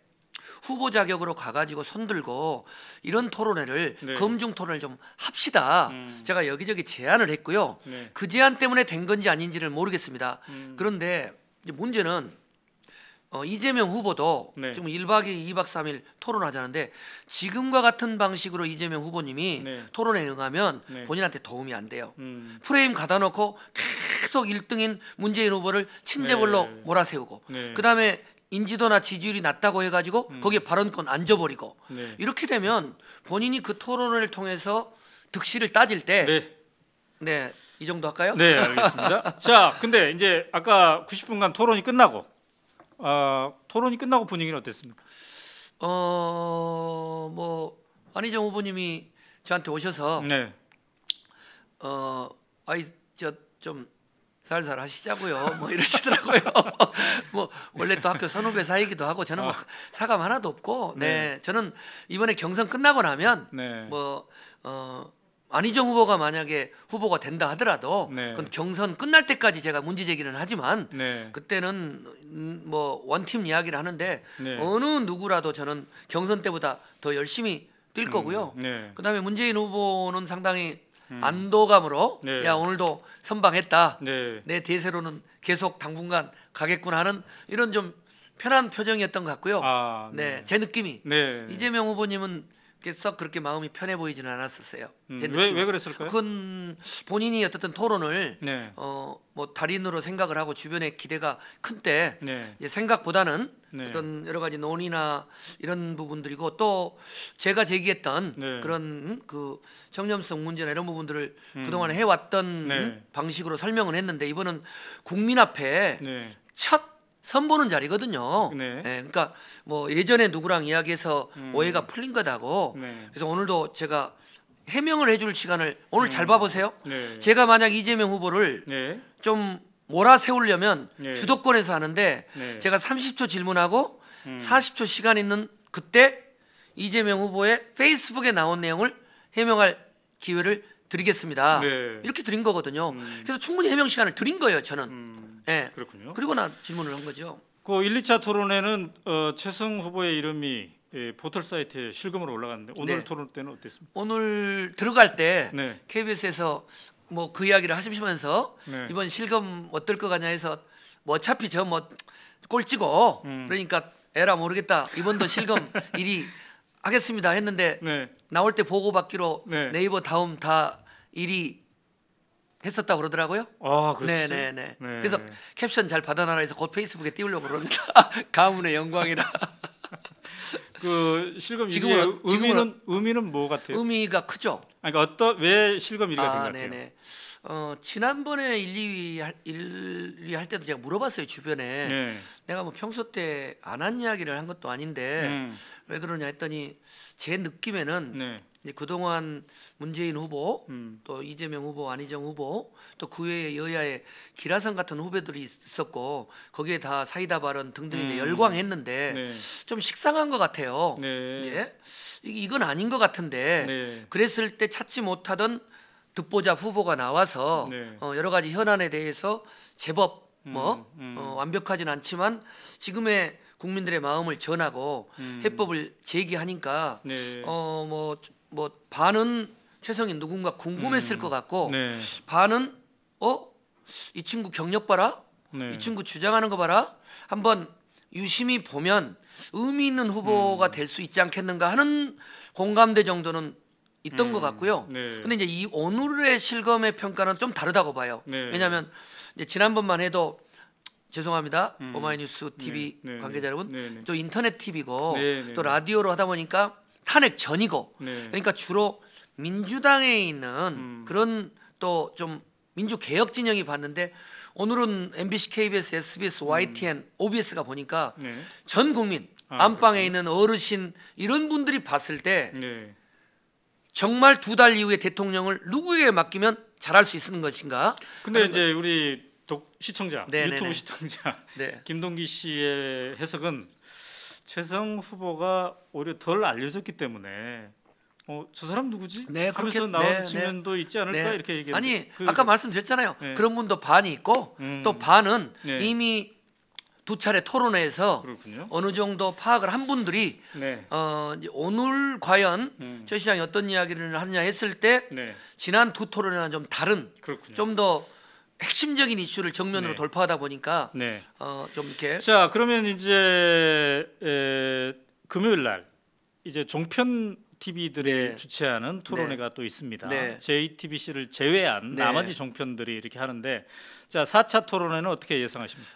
Speaker 2: 후보 자격으로 가가지고 손들고 이런 토론회를
Speaker 1: 네.
Speaker 2: 검증 토론을 좀 합시다. 제가 여기저기 제안을 했고요.
Speaker 1: 네.
Speaker 2: 그 제안 때문에 된 건지 아닌지를 모르겠습니다. 그런데 이제 문제는 이재명 후보도
Speaker 1: 네.
Speaker 2: 지금 1박 2일, 2박 3일 토론하자는데 지금과 같은 방식으로 이재명 후보님이
Speaker 1: 네.
Speaker 2: 토론에 응하면
Speaker 1: 네.
Speaker 2: 본인한테 도움이 안 돼요.
Speaker 1: 음.
Speaker 2: 프레임 가다 놓고 계속 1등인 문재인 후보를 친재벌로
Speaker 1: 네.
Speaker 2: 몰아세우고
Speaker 1: 네.
Speaker 2: 그다음에 인지도나 지지율이 낮다고 해가지고 거기에 발언권 안 줘버리고
Speaker 1: 네.
Speaker 2: 이렇게 되면 본인이 그 토론을 통해서 득실을 따질 때
Speaker 1: 네.
Speaker 2: 이 정도 할까요?
Speaker 1: 네, 알겠습니다. 자, 근데 이제 아까 90분간 토론이 끝나고 분위기는 어땠습니까?
Speaker 2: 뭐 안희정 후보님이 저한테 오셔서
Speaker 1: 네.
Speaker 2: 아이 저 좀 살살 하시자고요. 뭐 이러시더라고요. 뭐 원래 또 학교 선후배 사이기도 하고 저는 뭐 사감 하나도 없고, 네, 저는 이번에 경선 끝나고 나면
Speaker 1: 네.
Speaker 2: 뭐 안희정 후보가 만약에 후보가 된다 하더라도
Speaker 1: 네.
Speaker 2: 그건 경선 끝날 때까지 제가 문제 제기는 하지만
Speaker 1: 네.
Speaker 2: 그때는 뭐 원팀 이야기를 하는데
Speaker 1: 네.
Speaker 2: 어느 누구라도 저는 경선 때보다 더 열심히 뛸 거고요.
Speaker 1: 네.
Speaker 2: 그다음에 문재인 후보는 상당히 안도감으로
Speaker 1: 네.
Speaker 2: 야 오늘도 선방했다.
Speaker 1: 네.
Speaker 2: 내 대세로는 계속 당분간 가겠구나 하는 이런 좀 편한 표정이었던 것 같고요. 네, 제 느낌이
Speaker 1: 네.
Speaker 2: 이재명 후보님은 썩 그렇게 마음이 편해 보이지는 않았었어요. 제
Speaker 1: 왜
Speaker 2: 느낌.
Speaker 1: 그랬을까요?
Speaker 2: 그건 본인이 어떻든 토론을
Speaker 1: 네.
Speaker 2: 뭐 달인으로 생각을 하고 주변의 기대가 큰 때
Speaker 1: 네.
Speaker 2: 생각보다는
Speaker 1: 네.
Speaker 2: 어떤 여러 가지 논의나 이런 부분들이고 또 제가 제기했던
Speaker 1: 네.
Speaker 2: 그런 그 청렴성 문제나 이런 부분들을 그동안 해왔던
Speaker 1: 네.
Speaker 2: 방식으로 설명을 했는데 이번은 국민 앞에
Speaker 1: 네.
Speaker 2: 첫 선보는 자리거든요.
Speaker 1: 네.
Speaker 2: 그러니까 뭐 예전에 누구랑 이야기해서 오해가 풀린 거다고.
Speaker 1: 네.
Speaker 2: 그래서 오늘도 제가 해명을 해줄 시간을 오늘 잘 봐보세요.
Speaker 1: 네.
Speaker 2: 제가 만약 이재명 후보를
Speaker 1: 네.
Speaker 2: 좀 몰아세우려면
Speaker 1: 네.
Speaker 2: 주도권에서 하는데
Speaker 1: 네.
Speaker 2: 제가 30초 질문하고 40초 시간 있는 그때 이재명 후보의 페이스북에 나온 내용을 해명할 기회를 드리겠습니다.
Speaker 1: 네.
Speaker 2: 이렇게 드린 거거든요. 그래서 충분히 해명 시간을 드린 거예요, 저는. 네.
Speaker 1: 그렇군요.
Speaker 2: 그리고 나 질문을 한 거죠.
Speaker 1: 그 1, 2차 토론회는 최승 후보의 이름이 포털 사이트에 실검으로 올라갔는데 오늘
Speaker 2: 네.
Speaker 1: 토론 때는 어땠습니까?
Speaker 2: 오늘 들어갈 때
Speaker 1: 네.
Speaker 2: KBS에서 뭐 그 이야기를 하시면서
Speaker 1: 네.
Speaker 2: 이번 실검 어떨 것 같냐 해서 뭐 어차피 저 뭐 꼴찌고 그러니까 에라 모르겠다 이번도 실검 1위 하겠습니다 했는데
Speaker 1: 네.
Speaker 2: 나올 때 보고받기로
Speaker 1: 네.
Speaker 2: 네이버 다음 다 1위 했었다 고 그러더라고요.
Speaker 1: 그랬어요?
Speaker 2: 네네네.
Speaker 1: 네.
Speaker 2: 그래서 캡션 잘 받아놔라 해서 곧 페이스북에 띄우려고 그럽니다. 가문의 영광이라.
Speaker 1: 그 실검
Speaker 2: 지금은-
Speaker 1: 1위의 의미는 뭐 같아요?
Speaker 2: 의미가 크죠.
Speaker 1: 그러니까 왜 실검 1위가 된 것 같아요?
Speaker 2: 네네. 지난번에 1, 2위 할 때도 제가 물어봤어요 주변에.
Speaker 1: 네.
Speaker 2: 내가 뭐 평소 때 안 한 이야기를 한 것도 아닌데 왜 그러냐 했더니 제 느낌에는
Speaker 1: 네.
Speaker 2: 이제 그동안 문재인 후보, 또 이재명 후보, 안희정 후보, 또 그 외에 여야의 기라성 같은 후배들이 있었고 거기에 다 사이다 발언 등등 이제 열광했는데
Speaker 1: 네.
Speaker 2: 좀 식상한 것 같아요.
Speaker 1: 네.
Speaker 2: 예? 이건 아닌 것 같은데
Speaker 1: 네.
Speaker 2: 그랬을 때 찾지 못하던 듣보잡 후보가 나와서
Speaker 1: 네.
Speaker 2: 여러 가지 현안에 대해서 제법 완벽하진 않지만 지금의 국민들의 마음을 전하고 해법을 제기하니까
Speaker 1: 네.
Speaker 2: 뭐 반은 최성인 누군가 궁금했을 것 같고
Speaker 1: 네.
Speaker 2: 반은 이 친구 경력 봐라,
Speaker 1: 네.
Speaker 2: 이 친구 주장하는 거 봐라, 한번 유심히 보면 의미 있는 후보가 될 수 있지 않겠는가 하는 공감대 정도는 있던 것 같고요.
Speaker 1: 네.
Speaker 2: 근데 이제 이 오늘의 실검의 평가는 좀 다르다고 봐요.
Speaker 1: 네.
Speaker 2: 왜냐하면 이제 지난번만 해도 죄송합니다. 오마이뉴스 TV
Speaker 1: 네, 네,
Speaker 2: 관계자 여러분,
Speaker 1: 네, 네.
Speaker 2: 또 인터넷 TV고
Speaker 1: 네, 네,
Speaker 2: 또
Speaker 1: 네.
Speaker 2: 라디오로 하다 보니까 탄핵 전이고,
Speaker 1: 네.
Speaker 2: 그러니까 주로 민주당에 있는 그런 또 좀 민주 개혁 진영이 봤는데, 오늘은 MBC, KBS, SBS, YTN, OBS가 보니까
Speaker 1: 네.
Speaker 2: 전 국민 안방에 있는 어르신 이런 분들이 봤을 때
Speaker 1: 네.
Speaker 2: 정말 2달 이후에 대통령을 누구에게 맡기면 잘할 수 있는 것인가?
Speaker 1: 근데 이제 우리 시청자,
Speaker 2: 네,
Speaker 1: 유튜브
Speaker 2: 네, 네.
Speaker 1: 시청자
Speaker 2: 네.
Speaker 1: 김동기 씨의 해석은 최성 후보가 오히려 덜 알려졌기 때문에 저 사람 누구지?
Speaker 2: 네,
Speaker 1: 하면서
Speaker 2: 그렇게-
Speaker 1: 나온
Speaker 2: 네,
Speaker 1: 측면도 있지 않을까
Speaker 2: 네.
Speaker 1: 이렇게 얘기했는데
Speaker 2: 아니 아까 말씀드렸잖아요.
Speaker 1: 네.
Speaker 2: 그런 분도 반이 있고 또 반은
Speaker 1: 네.
Speaker 2: 이미 2차례 토론회에서
Speaker 1: 그렇군요.
Speaker 2: 어느 정도 파악을 한 분들이
Speaker 1: 네.
Speaker 2: 이제 오늘 과연 최 시장이 어떤 이야기를 하느냐 했을 때
Speaker 1: 네.
Speaker 2: 지난 2 토론회와는 좀 다른,
Speaker 1: 그렇군요.
Speaker 2: 좀 더 핵심적인 이슈를 정면으로
Speaker 1: 네.
Speaker 2: 돌파하다 보니까
Speaker 1: 네.
Speaker 2: 좀 이렇게
Speaker 1: 자, 그러면 이제 금요일 날 이제 종편 TV들이
Speaker 2: 네.
Speaker 1: 주최하는 토론회가 또 있습니다.
Speaker 2: 네.
Speaker 1: JTBC를 제외한
Speaker 2: 네.
Speaker 1: 나머지 종편들이 이렇게 하는데, 자, 4차 토론회는 어떻게 예상하십니까?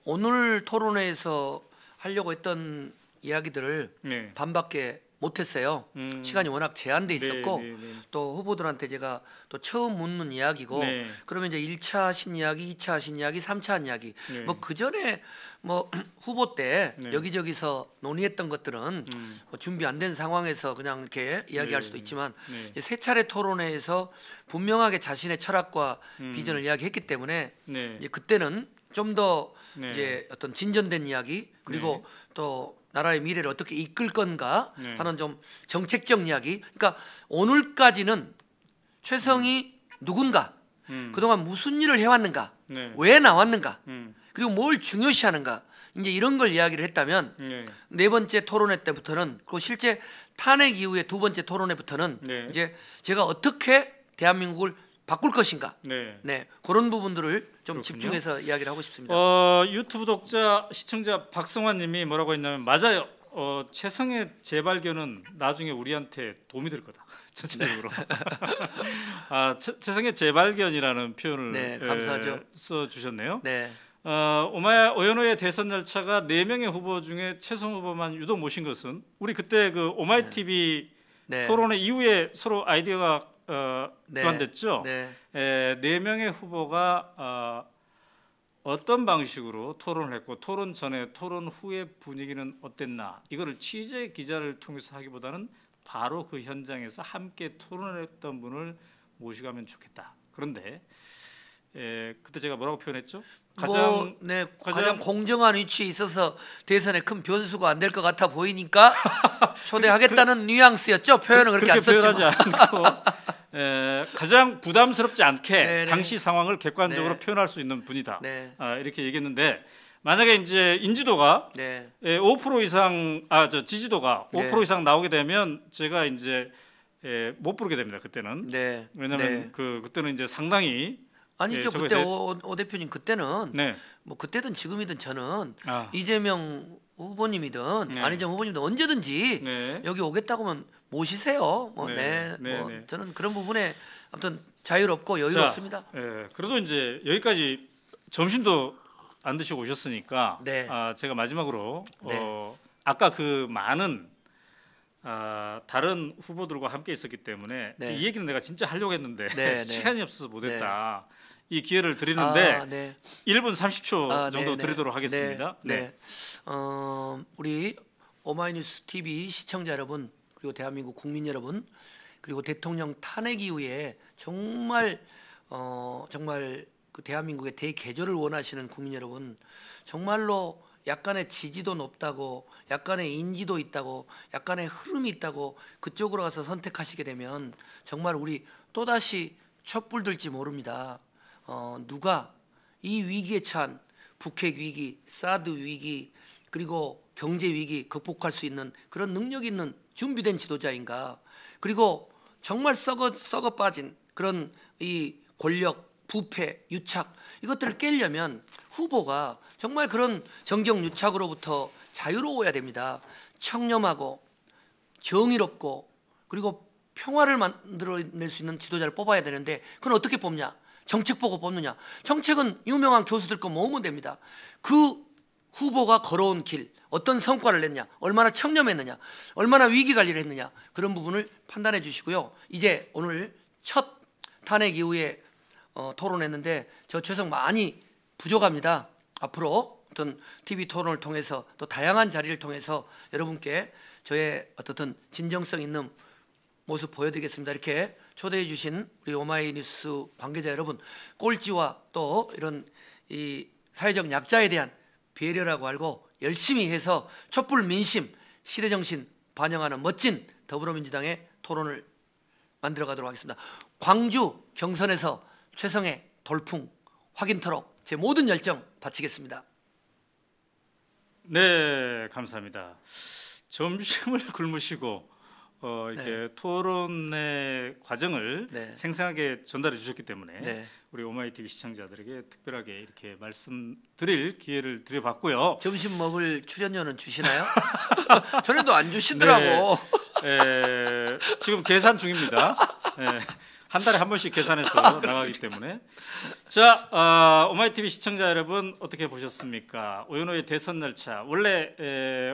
Speaker 2: 오늘 토론회에서 하려고 했던 이야기들을
Speaker 1: 네.
Speaker 2: 반밖에 못했어요. 시간이 워낙 제한돼 있었고,
Speaker 1: 네, 네, 네.
Speaker 2: 또 후보들한테 제가 또 처음 묻는 이야기고,
Speaker 1: 네.
Speaker 2: 그러면 이제 1차 하신 이야기, 2차 하신 이야기, 3차 한 이야기,
Speaker 1: 네.
Speaker 2: 뭐 그 전에 뭐 후보 때
Speaker 1: 네.
Speaker 2: 여기저기서 논의했던 것들은 뭐 준비 안 된 상황에서 그냥 이렇게 이야기할
Speaker 1: 네.
Speaker 2: 수도 있지만,
Speaker 1: 네.
Speaker 2: 이제 세 차례 토론회에서 분명하게 자신의 철학과 비전을 이야기했기 때문에
Speaker 1: 네.
Speaker 2: 이제 그때는 좀 더
Speaker 1: 네.
Speaker 2: 이제 어떤 진전된 이야기, 그리고 또 나라의 미래를 어떻게 이끌 건가
Speaker 1: 네.
Speaker 2: 하는 좀 정책적 이야기. 그러니까 오늘까지는 최성이 누군가, 그동안 무슨 일을 해왔는가,
Speaker 1: 네.
Speaker 2: 왜 나왔는가,
Speaker 1: 음.
Speaker 2: 그리고 뭘 중요시하는가, 이제 이런 걸 이야기를 했다면,
Speaker 1: 네.
Speaker 2: 네 번째 토론회 때부터는, 그리고 실제 탄핵 이후에 두 번째 토론회부터는
Speaker 1: 네.
Speaker 2: 이제 제가 어떻게 대한민국을 바꿀 것인가,
Speaker 1: 네.
Speaker 2: 네, 그런 부분들을 좀
Speaker 1: 그렇군요.
Speaker 2: 집중해서 이야기를 하고 싶습니다.
Speaker 1: 유튜브 독자 시청자 박성환님이 뭐라고 했냐면, 맞아요. 최성의 재발견은 나중에 우리한테 도움이 될 거다. 전체적으로. 최성의 재발견이라는 표현을
Speaker 2: 네, 감사하죠.
Speaker 1: 써주셨네요.
Speaker 2: 네,
Speaker 1: 오연호의 대선 열차가 4명의 후보 중에 최성 후보만 유독 모신 것은, 우리 그때 그 오마이 TV
Speaker 2: 네,
Speaker 1: 토론회 이후에 서로 아이디어가
Speaker 2: 네,
Speaker 1: 교환됐죠.
Speaker 2: 네,
Speaker 1: 4명의 후보가 어떤 방식으로 토론을 했고, 토론 전에 토론 후의 분위기는 어땠나, 이거를 취재 기자를 통해서 하기보다는 바로 그 현장에서 함께 토론했던 분을 모시가면 좋겠다. 그런데 그때 제가 뭐라고 표현했죠?
Speaker 2: 가장 공정한 위치에 있어서 대선에 큰 변수가 안 될 것 같아 보이니까 초대하겠다는 뉘앙스였죠. 표현은 그렇게 안 썼지만.
Speaker 1: 표현하지 않고 가장 부담스럽지 않게
Speaker 2: 네, 네.
Speaker 1: 당시 상황을 객관적으로
Speaker 2: 네.
Speaker 1: 표현할 수 있는 분이다.
Speaker 2: 네.
Speaker 1: 이렇게 얘기했는데, 만약에 이제 인지도가
Speaker 2: 네,
Speaker 1: 5% 이상, 지지도가
Speaker 2: 네.
Speaker 1: 5% 이상 나오게 되면 제가 이제 못 부르게 됩니다. 그때는.
Speaker 2: 네.
Speaker 1: 왜냐하면
Speaker 2: 네.
Speaker 1: 그때는 이제 상당히
Speaker 2: 아니죠.
Speaker 1: 저거에
Speaker 2: 그때
Speaker 1: 대해-
Speaker 2: 오 대표님 그때는
Speaker 1: 네.
Speaker 2: 뭐 그때든 지금이든 저는
Speaker 1: 아.
Speaker 2: 이재명 후보님이든
Speaker 1: 네.
Speaker 2: 안희정 후보님도 언제든지
Speaker 1: 네.
Speaker 2: 여기 오겠다고 하면 모시세요. 뭐,
Speaker 1: 네. 네,
Speaker 2: 뭐
Speaker 1: 네.
Speaker 2: 저는 그런 부분에 아무튼 자유롭고 여유롭습니다.
Speaker 1: 그래도 이제 여기까지 점심도 안 드시고 오셨으니까,
Speaker 2: 네.
Speaker 1: 제가 마지막으로
Speaker 2: 네.
Speaker 1: 아까 그 많은 다른 후보들과 함께 있었기 때문에
Speaker 2: 네.
Speaker 1: 이 얘기는 내가 진짜 하려고 했는데
Speaker 2: 네, 네.
Speaker 1: 시간이 없어서 못했다. 이 기회를 드리는데
Speaker 2: 네.
Speaker 1: 1분 30초 정도
Speaker 2: 네, 네.
Speaker 1: 드리도록 하겠습니다.
Speaker 2: 네. 우리 오마이뉴스 TV 시청자 여러분, 그리고 대한민국 국민 여러분, 그리고 대통령 탄핵 이후에 정말 그 대한민국의 대개조를 원하시는 국민 여러분, 정말로 약간의 지지도 높다고, 약간의 인지도 있다고, 약간의 흐름이 있다고 그쪽으로 가서 선택하시게 되면 정말 우리 또다시 촛불 들지 모릅니다. 누가 이 위기에 처한 북핵 위기, 사드 위기, 그리고 경제 위기 극복할 수 있는 그런 능력 있는 준비된 지도자인가? 그리고 정말 썩어 빠진 그런 이 권력, 부패, 유착, 이것들을 깨려면 후보가 정말 그런 정경 유착으로부터 자유로워야 됩니다. 청렴하고 정의롭고 그리고 평화를 만들어낼 수 있는 지도자를 뽑아야 되는데, 그건 어떻게 뽑냐? 정책 보고 뽑느냐? 정책은 유명한 교수들 거 모으면 됩니다. 그 후보가 걸어온 길, 어떤 성과를 냈냐, 얼마나 청렴했느냐, 얼마나 위기관리를 했느냐, 그런 부분을 판단해 주시고요. 이제 오늘 첫 탄핵 이후에 토론했는데 저 죄송 많이 부족합니다. 앞으로 어떤 TV 토론을 통해서 또 다양한 자리를 통해서 여러분께 저의 어떤 진정성 있는 모습 보여드리겠습니다. 이렇게 초대해 주신 우리 오마이뉴스 관계자 여러분, 꼴찌와 또 이런 이 사회적 약자에 대한 배려라고 알고 열심히 해서 촛불 민심, 시대정신 반영하는 멋진 더불어민주당의 토론을 만들어 가도록 하겠습니다. 광주 경선에서 최성의 돌풍 확인토록 제 모든 열정 바치겠습니다.
Speaker 1: 네, 감사합니다. 점심을 굶으시고 이렇게 토론의 과정을 생생하게 전달해 주셨기 때문에 우리 오마이TV 시청자들에게 특별하게 이렇게 말씀드릴 기회를 드려봤고요.
Speaker 2: 점심 먹을 출연료는 주시나요? 전에도 안 주시더라고.
Speaker 1: 지금 계산 중입니다. 한 달에 한 번씩 계산해서 나가기 때문에. 자, 오마이TV 시청자 여러분 어떻게 보셨습니까? 오연호의 대선 열차, 원래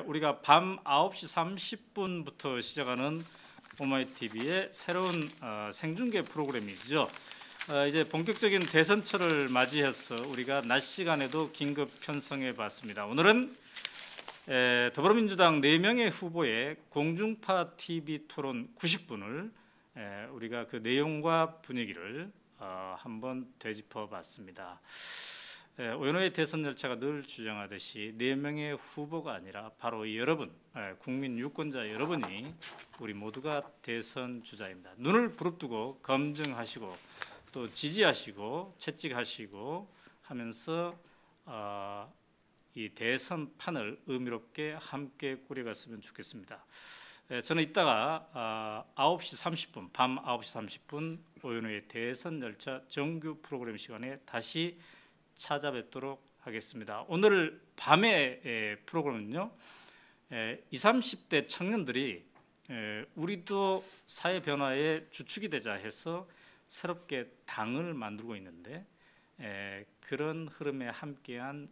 Speaker 1: 우리가 밤 9시 30분부터 시작하는 오마이TV의 새로운 생중계 프로그램이죠. 이제 본격적인 대선철을 맞이해서 우리가 낮 시간에도 긴급 편성해 봤습니다. 오늘은 더불어민주당 4명의 후보의 공중파 TV 토론 90분을 우리가 그 내용과 분위기를 한번 되짚어 봤습니다. 오연호의 대선 열차가 늘 주장하듯이 4명의 후보가 아니라 바로 여러분, 국민 유권자 여러분이 우리 모두가 대선 주자입니다. 눈을 부릅뜨고 검증하시고 또 지지하시고 채찍하시고 하면서 이 대선판을 의미롭게 함께 꾸려갔으면 좋겠습니다. 저는 이따가 9시 30분, 밤 9시 30분 오연호의 대선 열차 정규 프로그램 시간에 다시 찾아뵙도록 하겠습니다. 오늘 밤의 프로그램은요, 20, 30대 청년들이 우리도 사회 변화의 주축이 되자 해서 새롭게 당을 만들고 있는데 그런 흐름에 함께한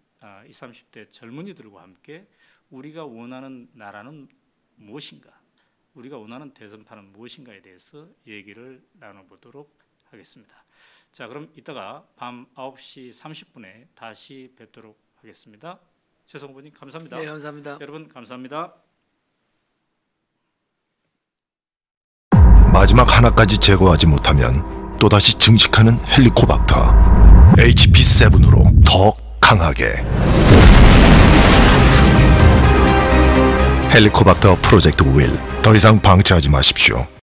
Speaker 1: 20, 30대 젊은이들과 함께 우리가 원하는 나라는 무엇인가, 우리가 원하는 대선판은 무엇인가에 대해서 얘기를 나눠보도록 하겠습니다. 자, 그럼 이따가 밤 9시 30분에 다시 뵙도록 하겠습니다. 최성 후보님 감사합니다.
Speaker 2: 네, 감사합니다.
Speaker 1: 여러분 감사합니다.
Speaker 3: 마지막 하나까지 제거하지 못하면 또다시 증식하는 헬리코박터 HP7으로 더 강하게. 헬리코박터 프로젝트 윌, 더 이상 방치하지 마십시오.